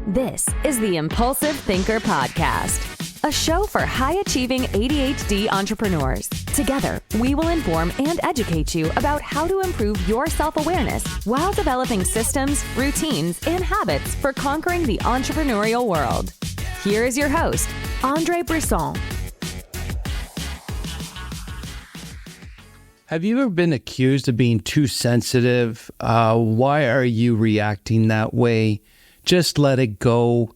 This is the Impulsive Thinker Podcast, a show for high-achieving ADHD entrepreneurs. Together, we will inform and educate you about how to improve your self-awareness while developing systems, routines, and habits for conquering the entrepreneurial world. Here is your host, Andre Brisson. Have you ever been accused of being too sensitive? Why are you reacting that way? Just let it go.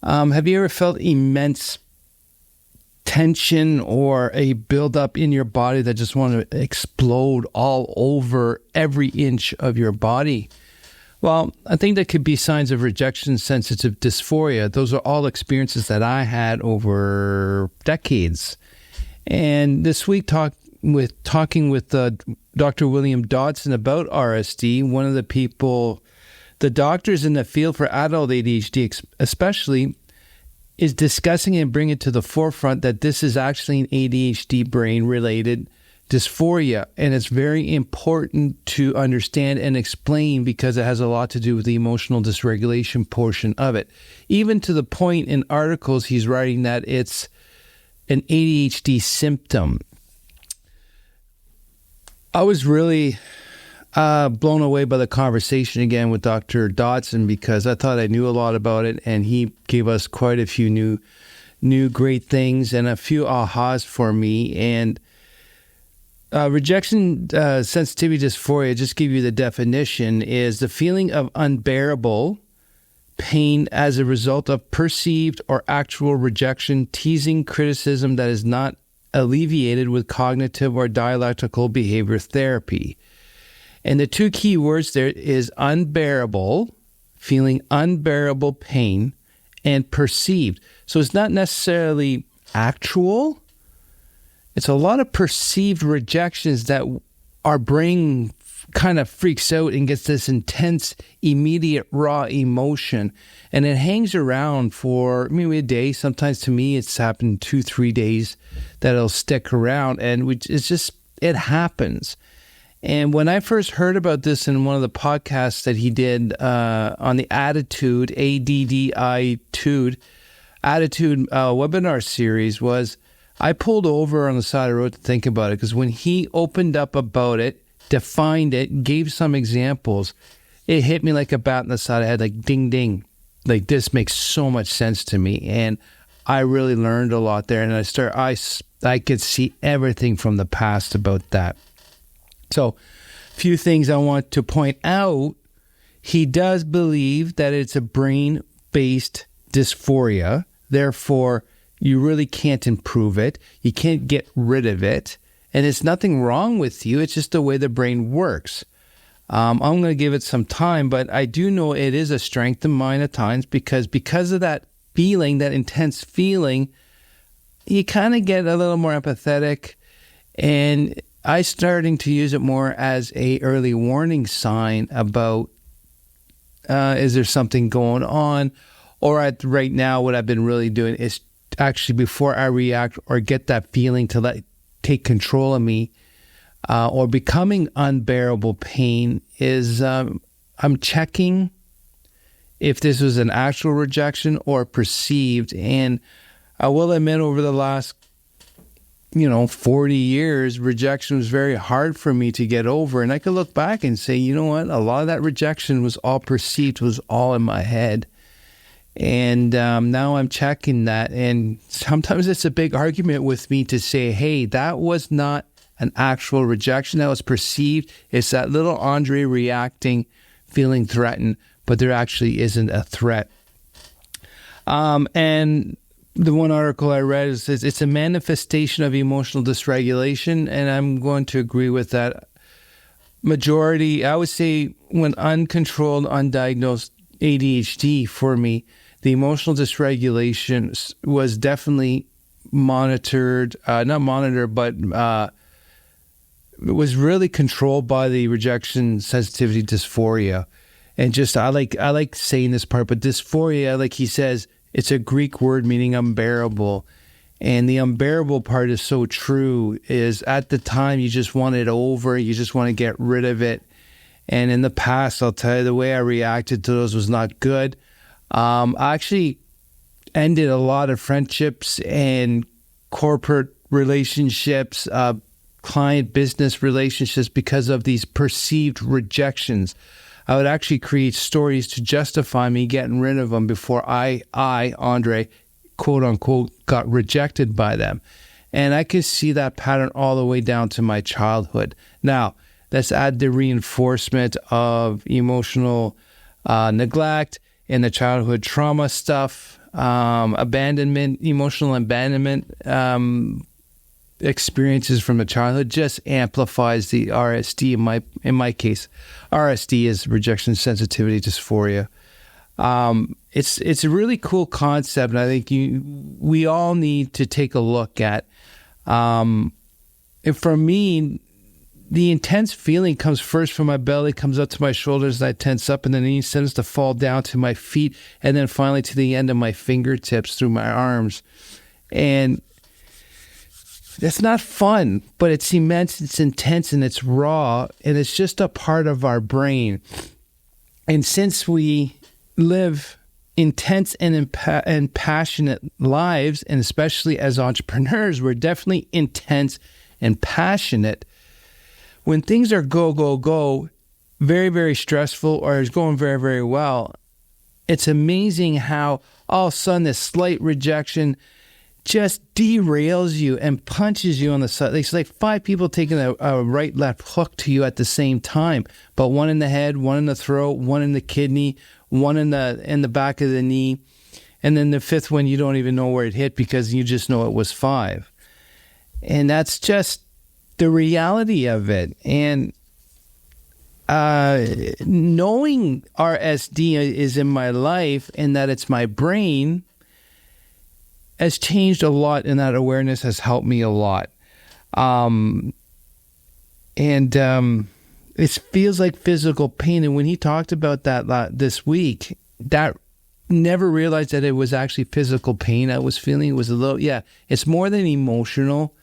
Have you ever felt immense tension or a buildup in your body that just want to explode all over every inch of your body? Well, I think that could be signs of rejection-sensitive dysphoria. Those are all experiences that I had over decades. And this week, talking with Dr. William Dodson about RSD, one of the doctors in the field for adult ADHD especially, is discussing and bringing to the forefront that this is actually an ADHD brain-related dysphoria. And it's very important to understand and explain because it has a lot to do with the emotional dysregulation portion of it. Even to the point in articles he's writing that it's an ADHD symptom. I was really blown away by the conversation again with Dr. Dodson because I thought I knew a lot about it, and he gave us quite a few new great things and a few ahas for me. And rejection sensitivity dysphoria, just give you the definition, is the feeling of unbearable pain as a result of perceived or actual rejection, teasing, criticism that is not alleviated with cognitive or dialectical behavior therapy. And the two key words there is unbearable, feeling unbearable pain, and perceived. So it's not necessarily actual. It's a lot of perceived rejections that our brain kind of freaks out and gets this intense, immediate, raw emotion. And it hangs around for maybe a day. Sometimes to me, it's happened 2-3 days that it'll stick around. And it happens. And when I first heard about this in one of the podcasts that he did on the Attitude, ADDI-tude, Attitude webinar series, I pulled over on the side of the road to think about it, because when he opened up about it, defined it, gave some examples, it hit me like a bat in the side of the head, like ding, ding. Like, this makes so much sense to me. And I really learned a lot there. And I could see everything from the past about that. So, a few things I want to point out. He does believe that it's a brain-based dysphoria. Therefore, you really can't improve it. You can't get rid of it. And it's nothing wrong with you. It's just the way the brain works. I'm going to give it some time, but I do know it is a strength of mine at times because of that feeling, that intense feeling, you kind of get a little more empathetic, and I starting to use it more as a early warning sign about is there something going on, or right now what I've been really doing is actually, before I react or get that feeling to take control of me or becoming unbearable pain, is I'm checking if this was an actual rejection or perceived. And I will admit, over the last 40 years, rejection was very hard for me to get over. And I could look back and say, you know what? A lot of that rejection was all perceived, was all in my head. And now I'm checking that. And sometimes it's a big argument with me to say, hey, that was not an actual rejection. That was perceived. It's that little Andre reacting, feeling threatened, but there actually isn't a threat. And the one article I read says it's a manifestation of emotional dysregulation, and I'm going to agree with that. Majority, I would say, when uncontrolled, undiagnosed ADHD for me, the emotional dysregulation was definitely monitored, not monitored, but it was really controlled by the rejection sensitivity dysphoria. And just, I like saying this part, but dysphoria, like he says, it's a Greek word meaning unbearable. And the unbearable part is so true, is at the time you just want it over, you just want to get rid of it. And in the past, I'll tell you, the way I reacted to those was not good. I actually ended a lot of friendships and corporate relationships, client business relationships because of these perceived rejections. I would actually create stories to justify me getting rid of them before I, Andre, quote unquote, got rejected by them. And I could see that pattern all the way down to my childhood. Now, let's add the reinforcement of emotional neglect and the childhood trauma stuff, abandonment, emotional abandonment experiences from the childhood just amplifies the RSD. In my case, RSD is rejection sensitivity dysphoria. It's a really cool concept, and I think we all need to take a look at. And for me, the intense feeling comes first from my belly, comes up to my shoulders, and I tense up, and then it tends to fall down to my feet, and then finally to the end of my fingertips through my arms. And that's not fun, but it's immense, it's intense, and it's raw, and it's just a part of our brain. And since we live intense and passionate lives, and especially as entrepreneurs, we're definitely intense and passionate. When things are go, very, very stressful, or is going very, very well, it's amazing how all of a sudden this slight rejection just derails you and punches you on the side. It's like 5 people taking a right-left hook to you at the same time, but one in the head, one in the throat, one in the kidney, one in the back of the knee, and then the 5th one you don't even know where it hit because you just know it was 5. And that's just the reality of it. And knowing RSD is in my life and that it's my brain has changed a lot, and that awareness has helped me a lot. It feels like physical pain. And when he talked about that this week, that never realized that it was actually physical pain I was feeling. It was it's more than emotional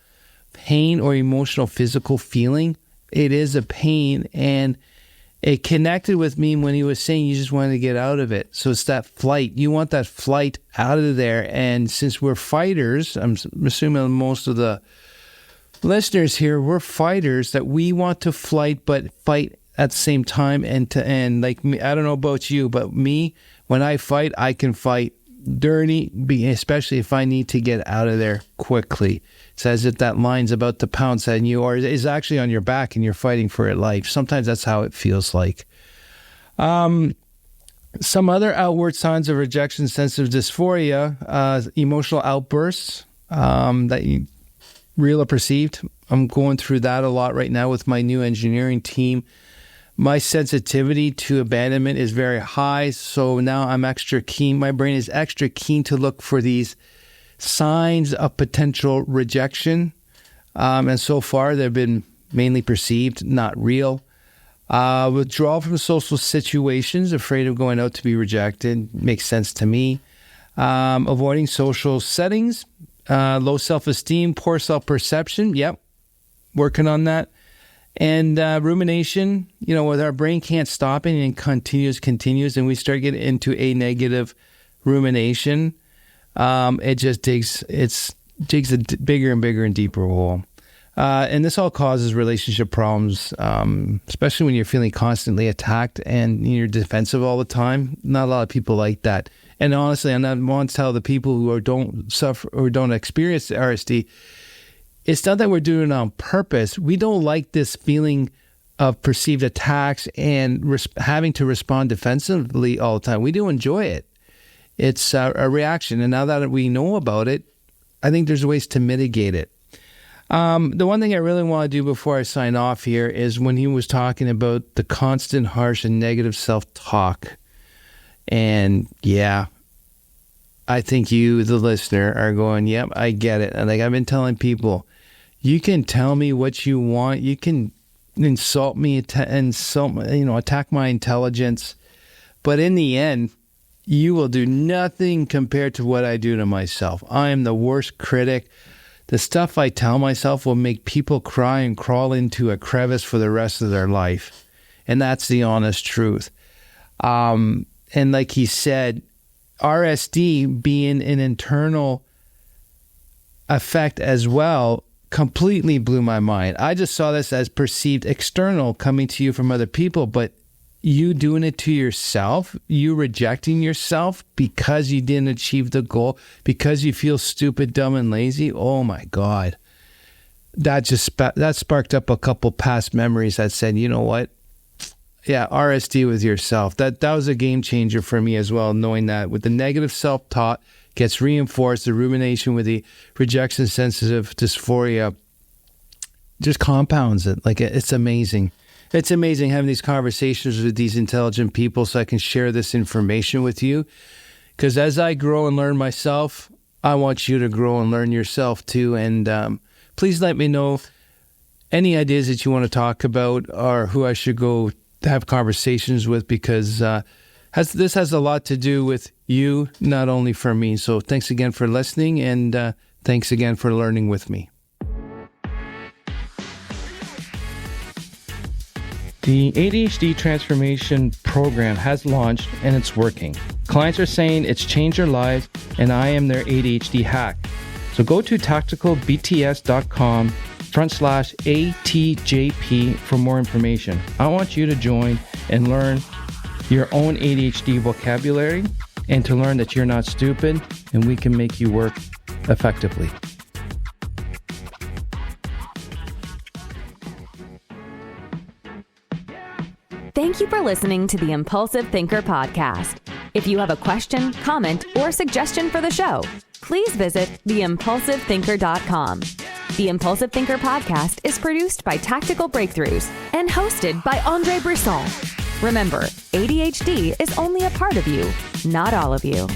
pain or emotional physical feeling. It is a pain, and it connected with me when he was saying you just wanted to get out of it. So it's that flight. You want that flight out of there. And since we're fighters, I'm assuming most of the listeners here, we're fighters, that we want to fight, but fight at the same time. And like me, I don't know about you, but me, when I fight, I can fight dirty, especially if I need to get out of there quickly. It's as if that line's about to pounce at you, or is actually on your back and you're fighting for your life. Sometimes that's how it feels like. Some other outward signs of rejection sensitive dysphoria, emotional outbursts that you real or perceived. I'm going through that a lot right now with my new engineering team. My sensitivity to abandonment is very high, so now I'm extra keen. My brain is extra keen to look for these signs of potential rejection. And so far, they've been mainly perceived, not real. Withdrawal from social situations, afraid of going out to be rejected, makes sense to me. Avoiding social settings, low self-esteem, poor self-perception. Yep, working on that. And rumination, with our brain can't stop it and continues, and we start getting into a negative rumination. It just digs a bigger and bigger and deeper hole. And this all causes relationship problems, especially when you're feeling constantly attacked and you're defensive all the time. Not a lot of people like that. And honestly, I want to tell the people who don't suffer or don't experience RSD, it's not that we're doing it on purpose. We don't like this feeling of perceived attacks and having to respond defensively all the time. We do enjoy it. It's a reaction. And now that we know about it, I think there's ways to mitigate it. The one thing I really want to do before I sign off here is when he was talking about the constant harsh and negative self-talk. And yeah, I think you, the listener, are going, yep, I get it. And like I've been telling people, you can tell me what you want. You can insult me, attack my intelligence. But in the end, you will do nothing compared to what I do to myself. I am the worst critic. The stuff I tell myself will make people cry and crawl into a crevice for the rest of their life. And that's the honest truth. And like he said, RSD being an internal effect as well completely blew my mind. I just saw this as perceived external coming to you from other people, but you doing it to yourself, you rejecting yourself because you didn't achieve the goal, because you feel stupid, dumb, and lazy. Oh my God. That sparked up a couple past memories that said, you know what? Yeah, RSD with yourself. That was a game changer for me as well, knowing that with the negative self-talk gets reinforced, the rumination with the rejection sensitive dysphoria just compounds it. Like, it's amazing. It's amazing having these conversations with these intelligent people so I can share this information with you. Because as I grow and learn myself, I want you to grow and learn yourself too. And please let me know any ideas that you want to talk about or who I should go have conversations with, because this has a lot to do with you, not only for me. So thanks again for listening, and thanks again for learning with me. The ADHD transformation program has launched and it's working. Clients are saying it's changed their lives, and I am their ADHD hack. So go to tacticalbts.com/ATJP for more information. I want you to join and learn your own ADHD vocabulary, and to learn that you're not stupid and we can make you work effectively. Thank you for listening to the Impulsive Thinker podcast. If you have a question, comment, or suggestion for the show, please visit theimpulsivethinker.com. The Impulsive Thinker podcast is produced by Tactical Breakthroughs and hosted by Andre Brisson. Remember, ADHD is only a part of you, not all of you.